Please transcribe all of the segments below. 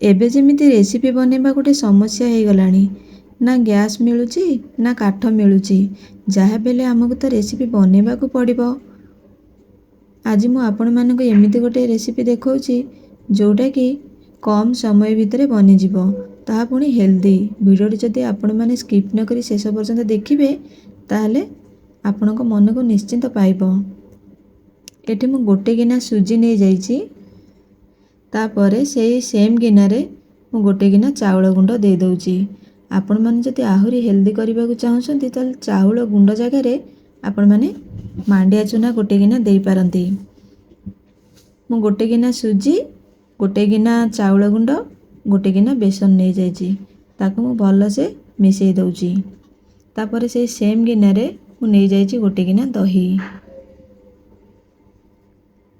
एबे जेमिति रेसिपी बनेबा गोटे समस्या हो गलानी। ना गैस मिलुची ना काठ मिलुची, जहाँ बेले आमको तो रेसिपी बनेबा को पड़िबो। आज मु आपण मानक एमिति गोटे रेसिपी देखौची जोटा कि कम समय भितर बनी जिवो, ताहा पुणी हेल्दी। वीडियोटी जदि आपण माने स्किप न करी शेष पर्यंत देखिबे ताहले आपणक मन को निश्चिंत पाइबो। एठी मु गोटे गिना सुजी नहीं जाइची, तापरे से सेम गिनारे मु गोटे गिना चाउल गुंड दे दउची। आपण माने जदि आहुरी हेल्दी करबा को चाहउछंती ताल चाउल गुंड जगह रे आपण माने मांडिया चूना गोटे गिना देई पारंती। मु गोटे गिना सुजी, गोटे गिना चाउल गुंड, गोटे गिना बेसन नहीं जाइची, ताको मु भल से मिसई दउची। तापरे से सेम गिनारे मु नहीं जाइची गोटे गिना दही।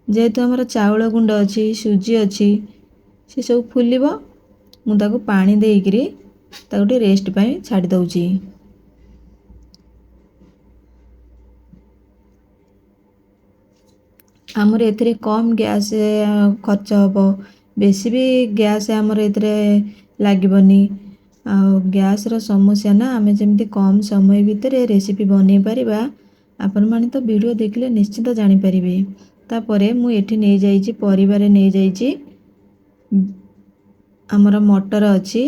जेहेतु हमर चाउल गुंड अच्छी सुजी अच्छी से सब फुलिबो, मु ताको पानी देइकरी ताको टे रेस्ट पाई छाड़ी दउची। आमर एथिरे कम गैस खर्च हबो, बेसी भी गैस आमर एथिरे लागिबनी। आ गैस रो समस्या ना आमे जेमती कम समय भितर रेसिपी बनै परिबा, आपण माने तो वीडियो देखले निश्चित जानि परिबे। तापरे मु एठी नहीं जाइची परिवारे नहीं जाइची आमर मटर अच्छी,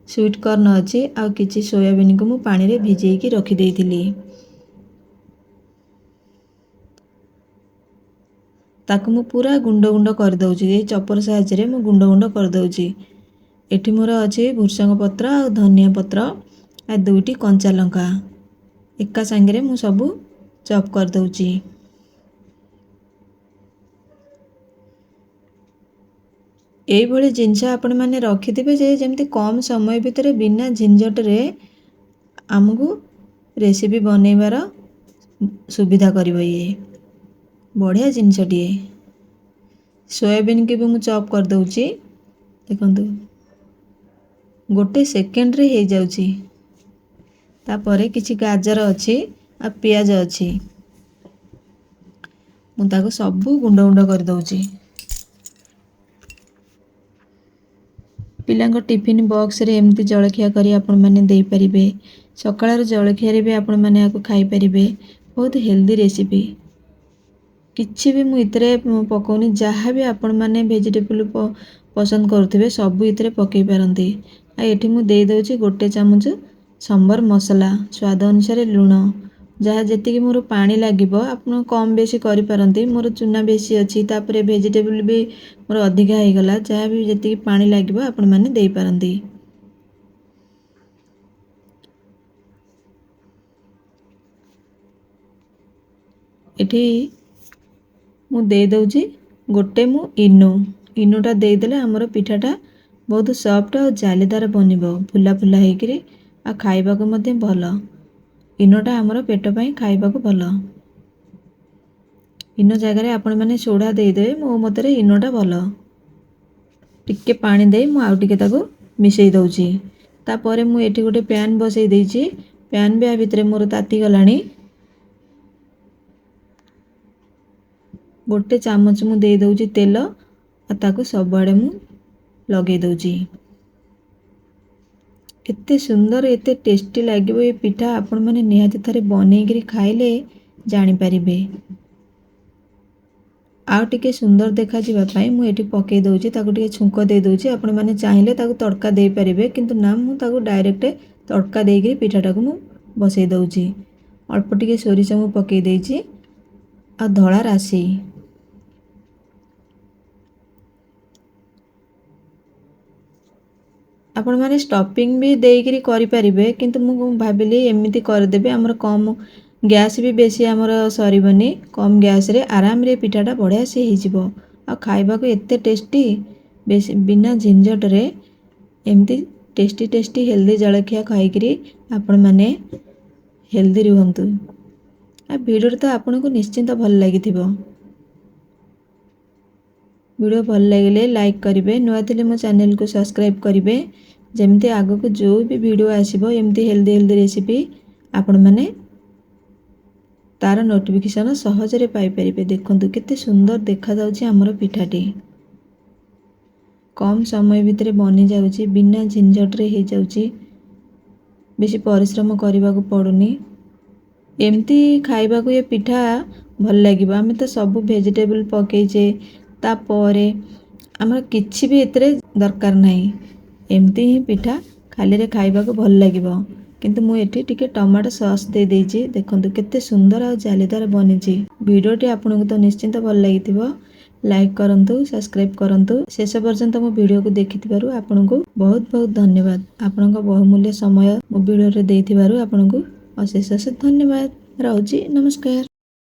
स्वीट कॉर्न अच्छी, आ किछि सोयाबीन को मु पानी रे भिजेई की रखी देइथिली। ताको मु पूरा गुंड गुंड कर दउची, ए चपर साहाय्य रे मु गुंड गुंड कर दउची। एठी मोर अच्छी भुर्संग पत्र आ धनिया पत्र आ दुईटी कंचा लंका एका संगे रे मु सबु चॉप कर दउची। एई भली जिनस आपण माने रखिथिबे जे जेमती कम समय भितर बिना झंझट रे आमको रेसिपी बनैबार सुविधा करिबो। ये बढ़िया जिनसटिए। सोयाबीन के भी मु चॉप कर दउची, देखंतु गोटे सेकेंड रे हे जाउची। तापरे किछि गाजर अच्छी आ प्याज अच्छी, मु ताको सबु गुंड गुंड कर दउची। पिलांको टिफिन बॉक्स रे एमती जलखिया करी आपण माने देई परिबे। सकाळर जलखिया रे भी आपण माने आको खाई परिबे। बहुत हेल्दी रेसिपी। किछि भी मु इतरे पकोनी, जहाँ भी आपण माने वेजिटेबल पसंद करुथिबे सब इतरे पकई पारंती। आ एठी मु देई दउची गोटे चामच संबर मसला, स्वाद अनुसार लूण, जहाँ जेतिकी मोर पानी लागिबो आपण कम बेसी करि पारंती। मोर चूना बेसी अछि, तापरे वेजिटेबल भी मोर अधिका हे गला, जहाँ भी जेतिकी पानी लागिबो आपण माने देई पारंती। एठी मु दे दउची गोटे मु इनोटा दे देले हमर पिठाटा बहुत सॉफ्ट और जालीदार बनिबो, फुला फुला हेकरी आ खाइबा को मध्ये भलो। इनोटा हमर पेट पई खाइबा को भलो। इनो जगह रे आपण माने सोडा दे देबे, मो मतरे इनोटा भलो। टिके पानी दे मु आउ टिके ताको मिसई दउची। तापरे मु एठी गोटे पैन बसई देइची। पैन बे भितरे मोर ताती गलानी। गोटे चामच मु दे दउची तेल आ ताको सब आड़े मु लगे दउची। एते सुंदर एते टेस्टी लागिबो ए पिठा, आपण माने निहाती थारे बनै करी खाइले जानि परिबे। आउ टिके सुंदर देखा जिबा पई मु एठी पके दउची, ताको टिके छुंक दे दउची। आपण माने चाहिले ताको तड़का दे परिबे, किंतु ना मु ताको डायरेक्ट तड़का देई करी पिठाटा को मु बसई दउची। अल्प टिके सोरिष मु पके देइची आ धळा राशि। आपण माने स्टफिंग भी देई करी करि परिबे, किंतु मु भाबिली एमिति कर देबे हमर कम गैस भी बेसी हमर सरीबनी। कम गैस रे आराम रे पिठाटा बढ़िया से ही जिवो आ खाइबा को एते टेस्टी, बेसी बिना झंझट रे एमिति टेस्टी टेस्टी हेल्दी जलखिया खाई करी आपण माने हेल्दी रहंतु। आ वीडियो तो आपण को निश्चिंत भल लागिथिबो। वीडियो भल लगे लाइक करेंगे, नुआ थिले मो चैनल को सब्सक्राइब करेंगे, जमती आग को जो भी वीडियो आसीबो एमती हेल्दी हेल्दी रेसिपी आपण माने तार नोटिफिकेशन सहज रे पाई परिबे। देखंतु केते सुंदर देखा जाउची हमर पिठाटी। कम समय भितर बनी जाउची बिना झंझट रे हो जाउची बेसी परिश्रम करने को पड़ुनी एमती खाइबा को ये पिठा भल लगिबा आमे तो सब वेजिटेबल पकेइचे तापरे आमर किछि भी एतरे दरकार नाही एमती ही पिठा खाली रे खाइबा को भल लागिबो किंतु मु एठी टिके टमाटो सॉस दे देइची देखंतु केते सुंदर आ जालीदार बनिची वीडियोटी आपनको तो निश्चिंत भल लागिथिबो लाइक करंतु सब्सक्राइब करंतु शेष पर्यंत मो वीडियो को देखिथिबारु आपनको बहुत बहुत धन्यवाद आपनको बहुमूल्य समय मो वीडियो रे देइथिबारु आपनको अशेष अशेष धन्यवाद रहउची नमस्कार।